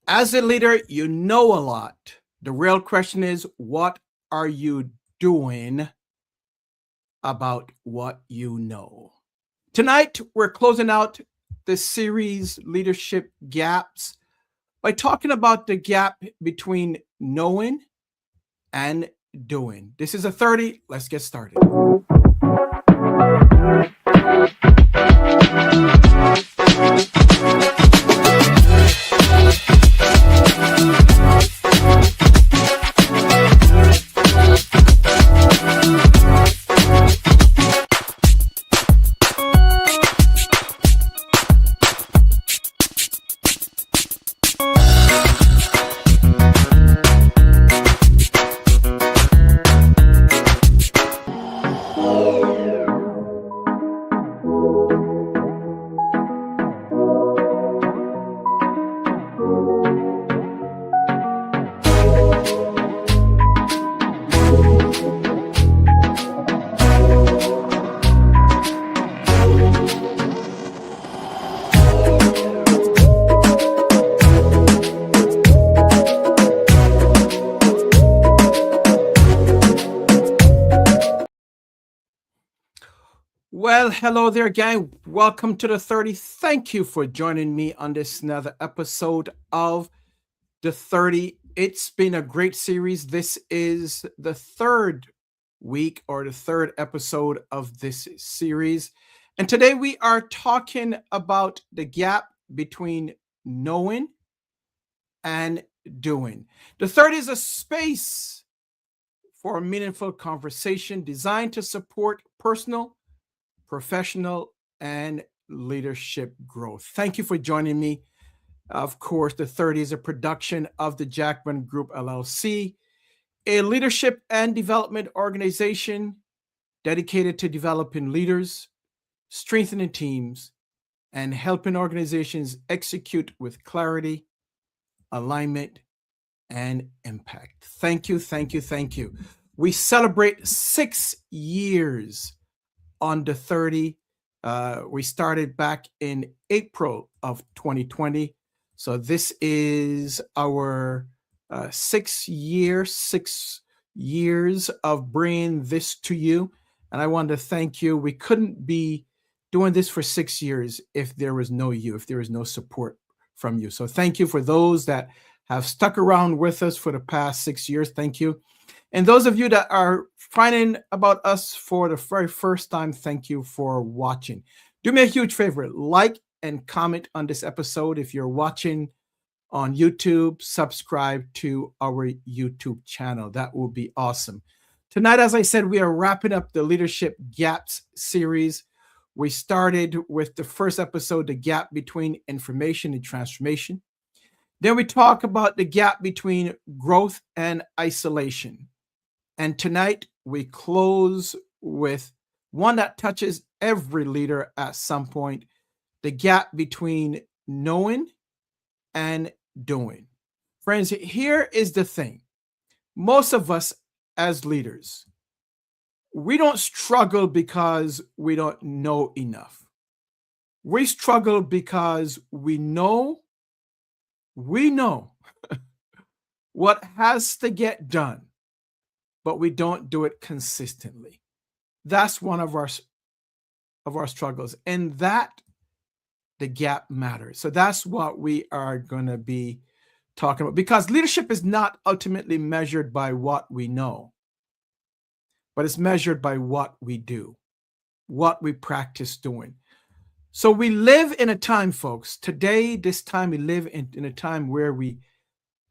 As a leader, you know a lot. The real question is, what are you doing about what you know? Tonight, we're closing out the series Leadership Gaps by talking about the gap between knowing and doing. This is a 30. Let's get started. Well, hello there, gang. Welcome to the 30. Thank you for joining me on this another episode of the 30. It's been a great series. This is the third week or the third episode of this series. And today we are talking about the gap between knowing and doing. The 30 is a space for a meaningful conversation designed to support personal, professional, and leadership growth. Thank you for joining me. Of course, the 30 is a production of the Jackman Group LLC, a leadership and development organization dedicated to developing leaders, strengthening teams, and helping organizations execute with clarity, alignment, and impact. Thank you, thank you, thank you. We celebrate 6 years on the 30. We started back in April of 2020. So this is our 6 years of bringing this to you. And I want to thank you. We couldn't be doing this for 6 years if there was no you, if there was no support from you. So thank you for those that have stuck around with us for the past 6 years. Thank you. And those of you that are finding about us for the very first time, thank you for watching. Do me a huge favor, like and comment on this episode. If you're watching on YouTube, subscribe to our YouTube channel. That will be awesome. Tonight, as I said, we are wrapping up the Leadership Gaps series. We started with the first episode, the gap between information and transformation. Then we talk about the gap between growth and isolation. And tonight we close with one that touches every leader at some point, the gap between knowing and doing. Friends, here is the thing. Most of us as leaders, we don't struggle because we don't know enough. We struggle because we know what has to get done, but we don't do it consistently. That's one of our struggles, and that the gap matters. So that's what we are going to be talking about, because leadership is not ultimately measured by what we know, but it's measured by what we do, what we practice doing. So we live in a time, folks, today, this time we live in a time where we,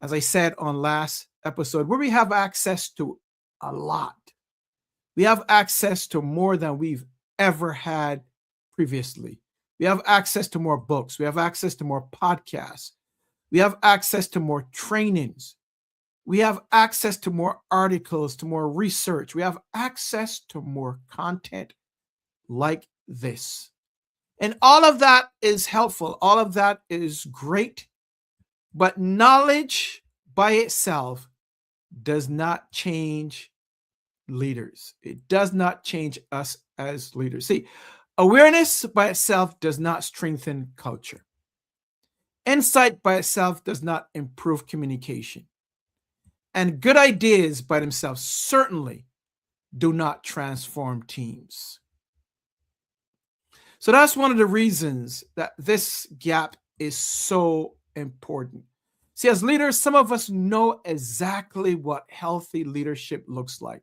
as I said on last episode, where we have access to a lot. We have access to more than we've ever had previously. We have access to more books. We have access to more podcasts. We have access to more trainings. We have access to more articles, to more research. We have access to more content like this. And all of that is helpful. All of that is great. But knowledge by itself does not change leaders. It does not change us as leaders. See, awareness by itself does not strengthen culture. Insight by itself does not improve communication. And good ideas by themselves certainly do not transform teams. So that's one of the reasons that this gap is so important. See, as leaders, some of us know exactly what healthy leadership looks like.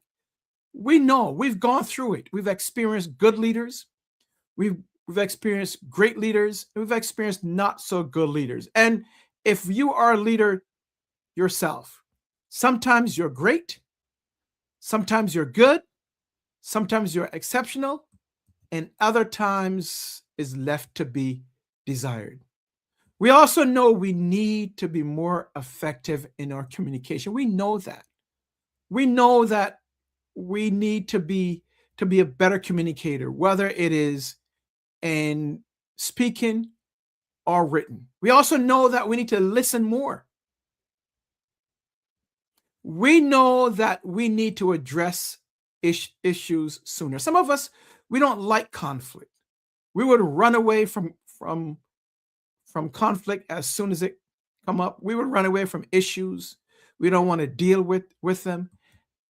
We know, we've gone through it. We've experienced good leaders. We've experienced great leaders. We've experienced not so good leaders. And if you are a leader yourself, sometimes you're great, sometimes you're good, sometimes you're exceptional, and other times is left to be desired. We also know we need to be more effective in our communication. We know that. We know that we need to be a better communicator, whether it is in speaking or written. We also know that we need to listen more. We know that we need to address issues sooner. Some of us, we don't like conflict. We would run away from conflict as soon as it come up. We would run away from issues. We don't want to deal with them.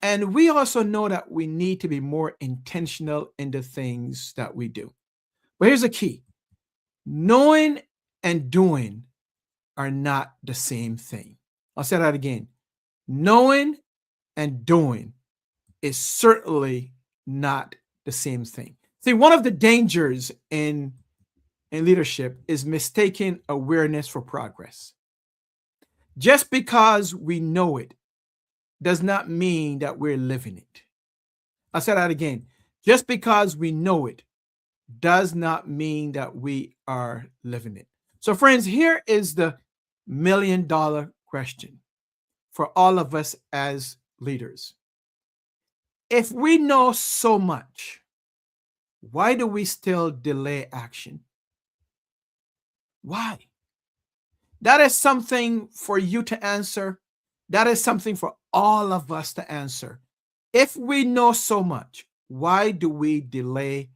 And we also know that we need to be more intentional in the things that we do. But here's the key. Knowing and doing are not the same thing. I'll say that again. Knowing and doing is certainly not the same thing. See, one of the dangers in leadership is mistaking awareness for progress. Just because we know it does not mean that we're living it. I'll say that again. Just because we know it does not mean that we are living it. So, friends, here is the million-dollar question for all of us as leaders. If we know so much, why do we still delay action? Why? That is something for you to answer. That is something for all of us to answer. If we know so much, why do we delay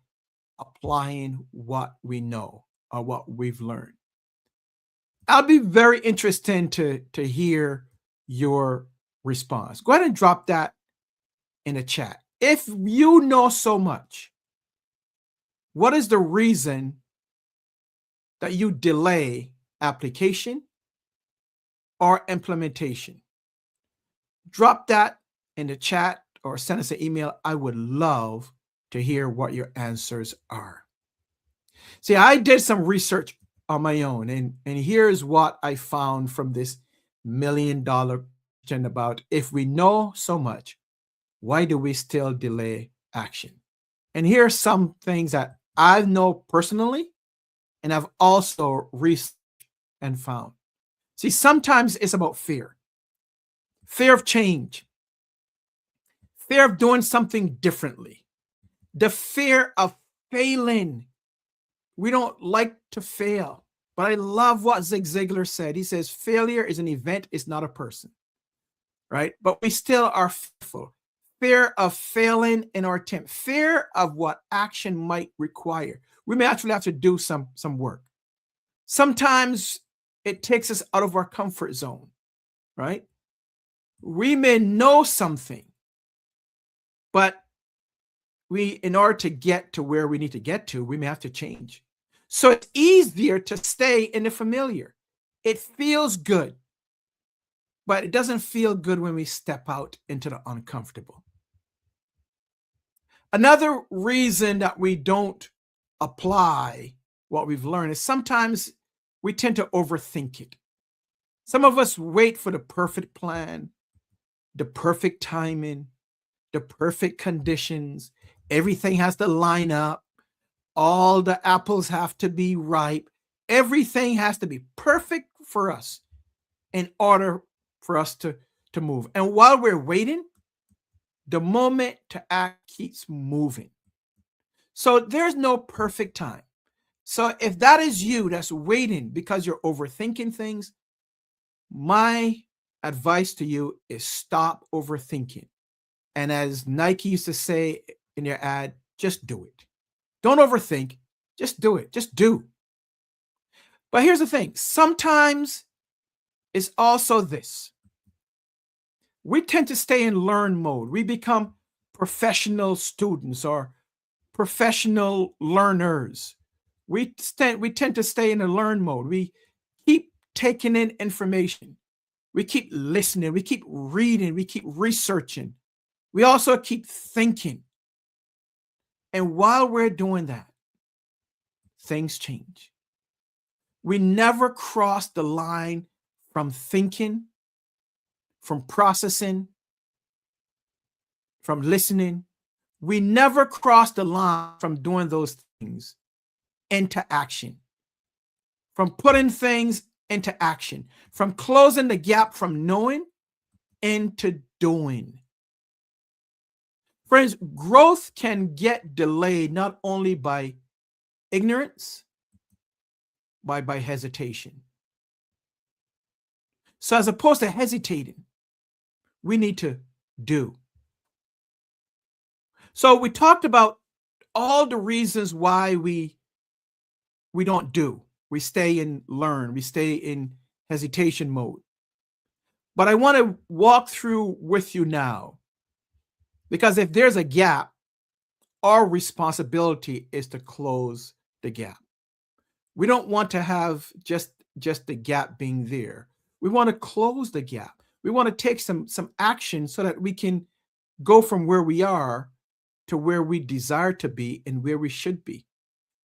applying what we know or what we've learned? I'll be very interested to hear your response. Go ahead and drop that in the chat. If you know so much, what is the reason that you delay application or implementation? Drop that in the chat or send us an email. I would love to hear what your answers are. See, I did some research on my own, and here's what I found from this million-dollar question about if we know so much, why do we still delay action? And here are some things that I know personally, and I've also researched and found. See, sometimes it's about fear. Fear of change. Fear of doing something differently. The fear of failing. We don't like to fail. But I love what Zig Ziglar said. He says, failure is an event, it's not a person. Right? But we still are fearful. Fear of failing in our attempt. Fear of what action might require. We may actually have to do some work. Sometimes it takes us out of our comfort zone. Right? We may know something, but in order to get to where we need to get to, we may have to change. So it's easier to stay in the familiar. It feels good, but it doesn't feel good when we step out into the uncomfortable. Another reason that we don't apply what we've learned is sometimes we tend to overthink it. Some of us wait for the perfect plan, the perfect timing, the perfect conditions. Everything has to line up. All the apples have to be ripe. Everything has to be perfect for us in order for us to move. And while we're waiting, the moment to act keeps moving. So there's no perfect time. So if that is you that's waiting because you're overthinking things, my advice to you is stop overthinking. And as Nike used to say in their ad, just do it. Don't overthink, just do it. Just do. But here's the thing. Sometimes it's also this. We tend to stay in learn mode. We become professional students or professional learners. We tend to stay in a learn mode. We keep taking in information. We keep listening. We keep reading. We keep researching. We also keep thinking. And while we're doing that, things change. We never cross the line from thinking, from processing, from listening. We never cross the line from doing those things into action, from putting things into action, from closing the gap from knowing into doing. Friends, growth can get delayed not only by ignorance, but by hesitation. So as opposed to hesitating, we need to do. So we talked about all the reasons why we don't do. We stay in learn. We stay in hesitation mode. But I want to walk through with you now, because if there's a gap, our responsibility is to close the gap. We don't want to have just the gap being there. We want to close the gap. We want to take some action so that we can go from where we are to where we desire to be and where we should be.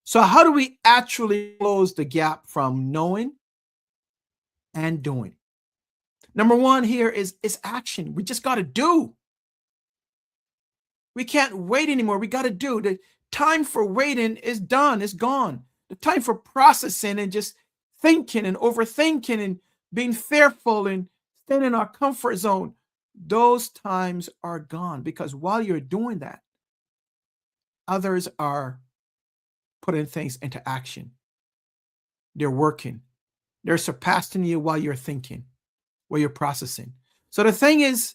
So how do we actually close the gap from knowing and doing? Number one here is action. We just got to do. We can't wait anymore. We got to do. The time for waiting is done. It's gone. The time for processing and just thinking and overthinking and being fearful and staying in our comfort zone, those times are gone, because while you're doing that, others are putting things into action. They're working. They're surpassing you while you're thinking, while you're processing. So the thing is,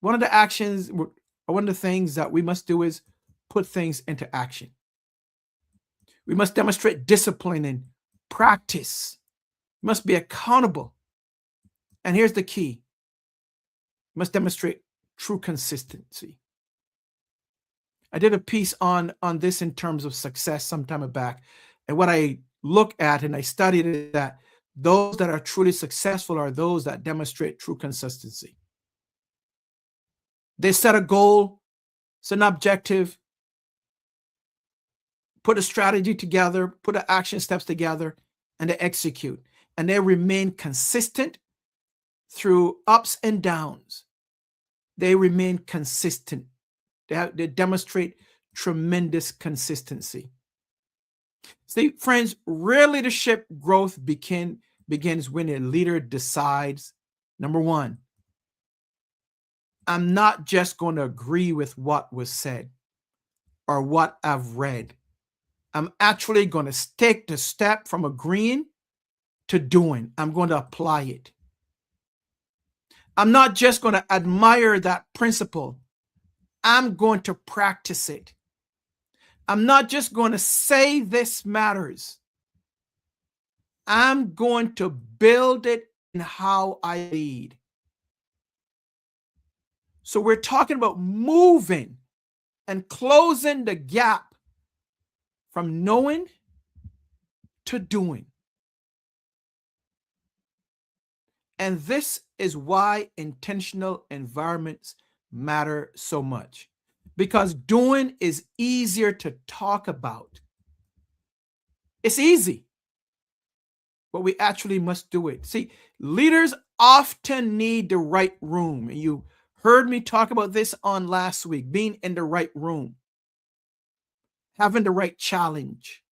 one of the actions, or one of the things that we must do is put things into action. We must demonstrate discipline and practice. We must be accountable. And here's the key. We must demonstrate true consistency. I did a piece on this in terms of success some time back. And what I look at and I studied is that those that are truly successful are those that demonstrate true consistency. They set a goal, set an objective, put a strategy together, put the action steps together, and they execute. And they remain consistent through ups and downs. They remain consistent. They demonstrate tremendous consistency. See, friends, real leadership growth begins when a leader decides, number one, I'm not just going to agree with what was said or what I've read. I'm actually going to take the step from agreeing to doing. I'm going to apply it. I'm not just going to admire that principle. I'm going to practice it. I'm not just going to say this matters. I'm going to build it in how I lead. So we're talking about moving and closing the gap from knowing to doing. And this is why intentional environments matter so much, because doing is easier to talk about. It's easy, but we actually must do it. See, leaders often need the right room. And you Heard me talk about this on last week, being in the right room, having the right challenge,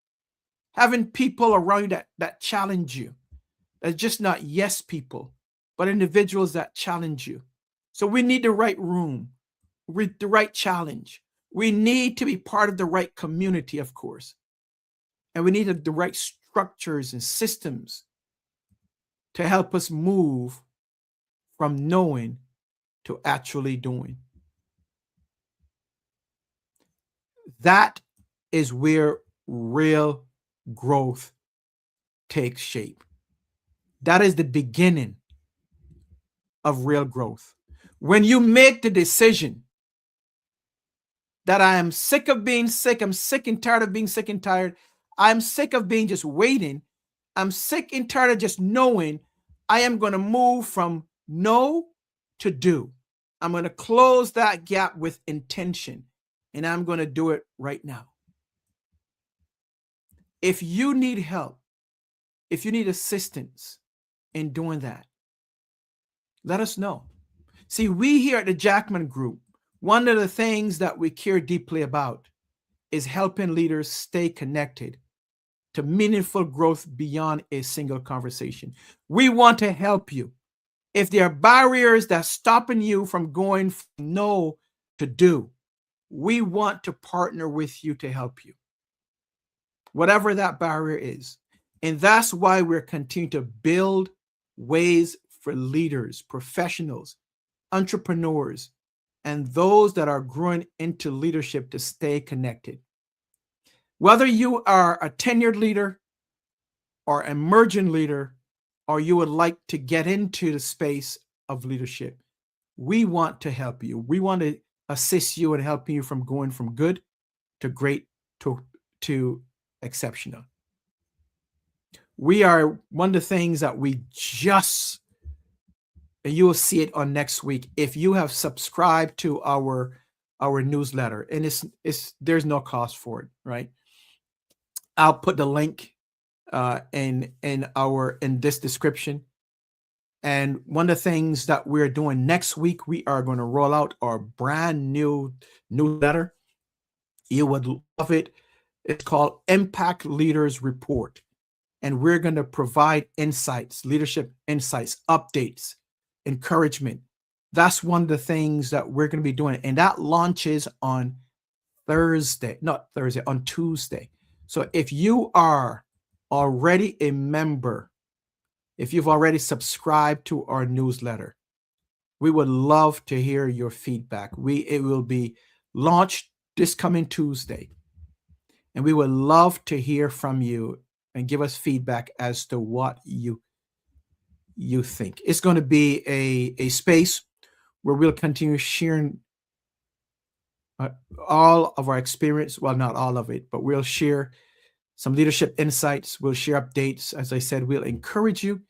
having people around you that challenge you. That's just not yes people, but individuals that challenge you. So we need the right room, the right challenge. We need to be part of the right community, of course. And we need the right structures and systems to help us move from knowing to actually doing. That is where real growth takes shape. That is the beginning of real growth. When you make the decision that I am sick of being sick, I'm sick and tired of being sick and tired, I'm sick of being just waiting, I'm sick and tired of just knowing, I am going to move from know to do. I'm going to close that gap with intention, and I'm going to do it right now. If you need help, if you need assistance in doing that, let us know. See, we here at the Jackman Group, one of the things that we care deeply about is helping leaders stay connected to meaningful growth beyond a single conversation. We want to help you. If there are barriers that's stopping you from going from know to do, we want to partner with you to help you, whatever that barrier is. And that's why we're continuing to build ways for leaders, professionals, entrepreneurs, and those that are growing into leadership to stay connected. Whether you are a tenured leader or emerging leader, or you would like to get into the space of leadership, we want to help you. We want to assist you and help you from going from good to great to exceptional. We are one of the things that we just, and you will see it on next week if you have subscribed to our newsletter, and it's there's no cost for it, right? I'll put the link in this description. And one of the things that we're doing next week, we are going to roll out our brand new newsletter. You would love it. It's called MPACT Leaders Report. And we're going to provide insights, leadership insights, updates, encouragement. That's one of the things that we're going to be doing. And that launches on on Tuesday. So if you are already a member, if you've already subscribed to our newsletter, we would love to hear your feedback. It will be launched this coming Tuesday. And we would love to hear from you and give us feedback as to what you think. It's going to be a space where we'll continue sharing all of our experience. Well, not all of it, but we'll share some leadership insights. We'll share updates. As I said, we'll encourage you,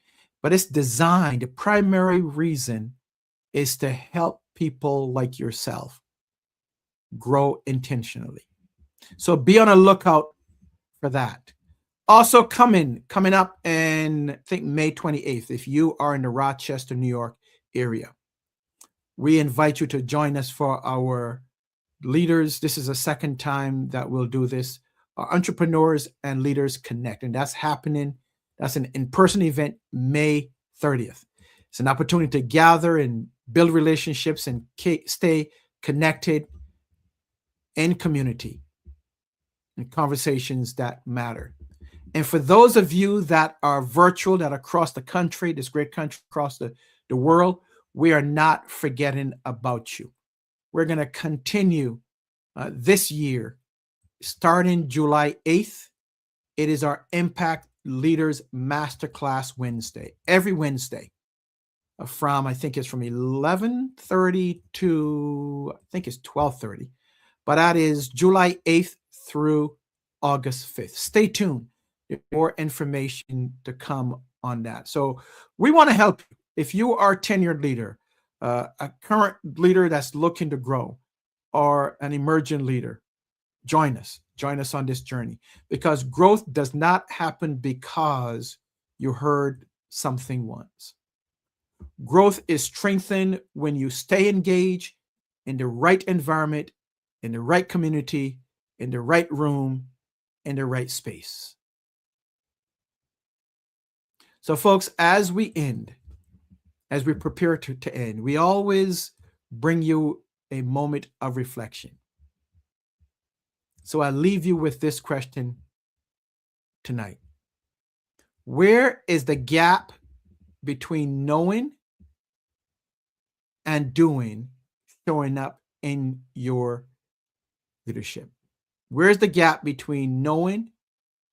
but it's designed, the primary reason is to help people like yourself grow intentionally. So be on a lookout for that. Also coming up in, I think, May 28th, if you are in the Rochester, New York area, we invite you to join us for our leaders. This is the second time that we'll do this. Our Entrepreneurs and Leaders Connect. And that's happening. That's an in-person event, May 30th. It's an opportunity to gather and build relationships and stay connected in community and conversations that matter. And for those of you that are virtual, that are across the country, this great country, across the world, we are not forgetting about you. We're going to continue this year, starting July 8th. It is our Impact Leaders Masterclass Wednesday, every Wednesday I think it's from 11:30 to, I think it's 12:30. But that is July 8th through August 5th. Stay tuned. There's more information to come on that. So we want to help you. If you are a tenured leader, a current leader that's looking to grow, or an emerging leader, join us. Join us on this journey, because growth does not happen because you heard something once. Growth is strengthened when you stay engaged in the right environment, in the right community, in the right room, in the right space. So, folks, as we prepare to end, we always bring you a moment of reflection. So I leave you with this question tonight. Where is the gap between knowing and doing showing up in your leadership? Where's the gap between knowing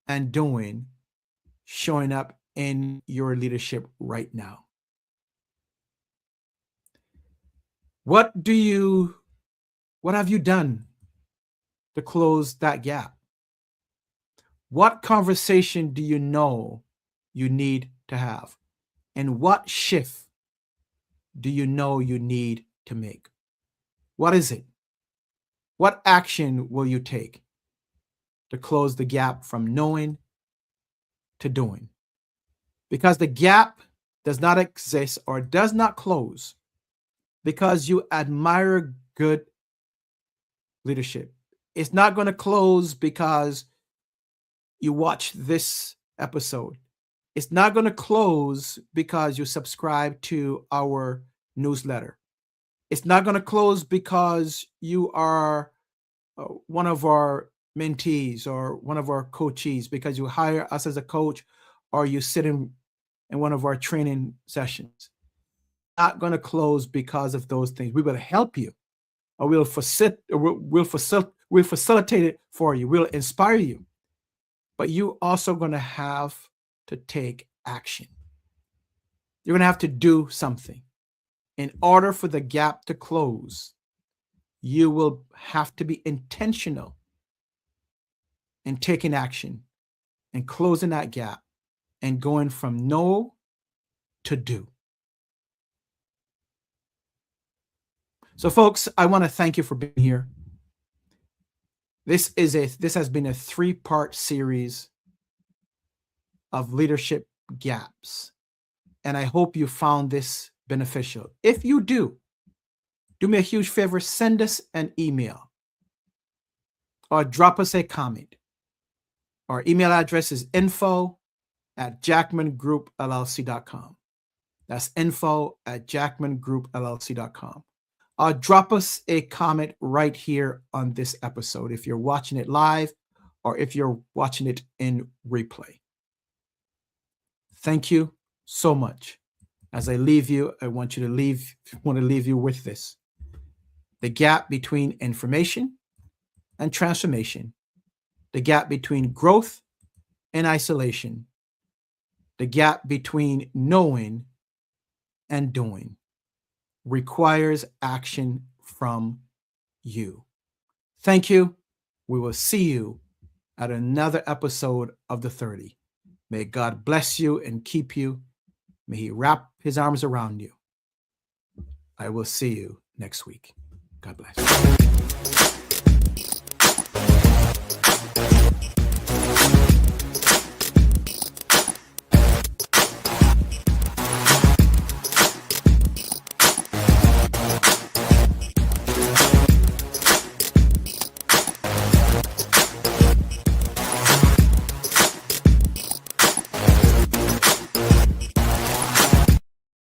and doing showing up in your leadership right now? What have you done to close that gap? What conversation do you know you need to have? And what shift do you know you need to make? What is it? What action will you take to close the gap from knowing to doing? Because the gap does not exist or does not close because you admire good leadership. It's not going to close because you watch this episode. It's not going to close because you subscribe to our newsletter. It's not going to close because you are one of our mentees or one of our coachees, because you hire us as a coach or you sit in one of our training sessions. Not going to close because of those things. We will help you, or we'll facilitate it for you. We'll inspire you. But you also going to have to take action. You're going to have to do something. In order for the gap to close, you will have to be intentional in taking action and closing that gap and going from know to do. So, folks, I want to thank you for being here. This has been a 3-part series of leadership gaps, and I hope you found this beneficial. If you do me a huge favor, send us an email or drop us a comment. Our email address is info@jackmangroupllc.com. That's info@jackmangroupllc.com. Drop us a comment right here on this episode if you're watching it live or if you're watching it in replay. Thank you so much. As I leave you, I want to leave you with this. The gap between information and transformation, the gap between growth and isolation, the gap between knowing and doing requires action from you. Thank you. We will see you at another episode of The 30. May God bless you and keep you. May He wrap His arms around you. I will see you next week. God bless.